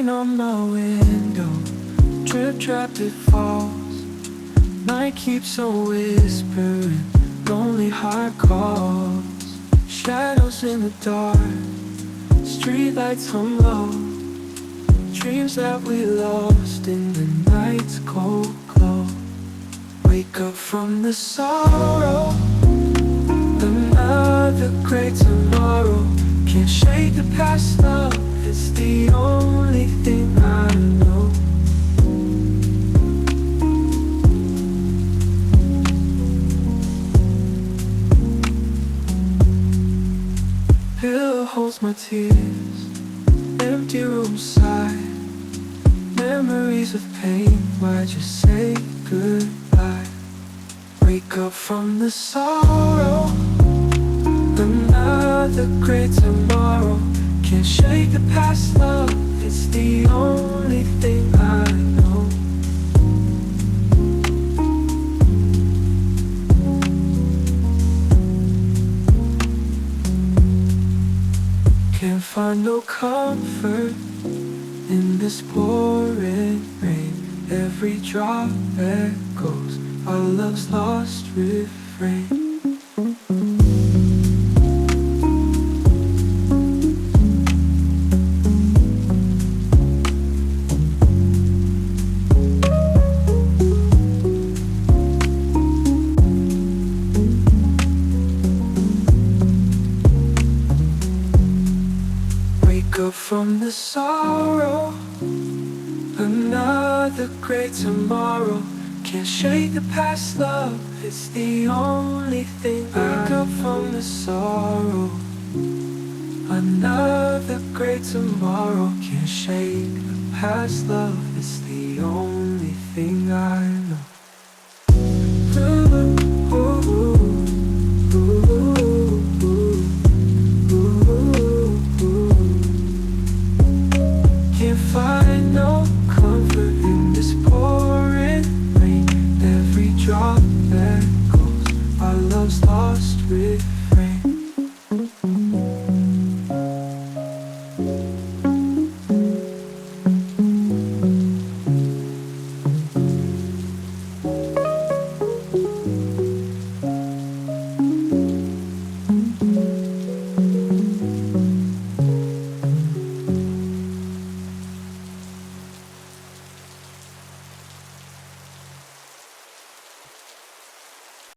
rain on my window, drip drop it falls. Night keeps on whispering, lonely heart calls. Shadows in the dark, streetlights hung low. Dreams that we lost in the night's cold glow. Wake up from the sorrow, another great tomorrow. Can't shake the past love, it's the only thing I know. Pillow holds my tears, empty room sigh. Memories of pain, why'd you say goodbye? Wake up from the sorrow, another great tomorrow. Can't shake the past love, it's the only thing I know. Can't find no comfort in this pouring rain. Every drop echoes our love's lost refrain. Wake up from the sorrow, another great tomorrow. Can't shake the past love, it's the only thing. Wake up from the sorrow, another great tomorrow. Can't shake the past love, it's the only thing I know. Can't find no comfort in this pouring rain. Every drop echoes our love's lost refrain.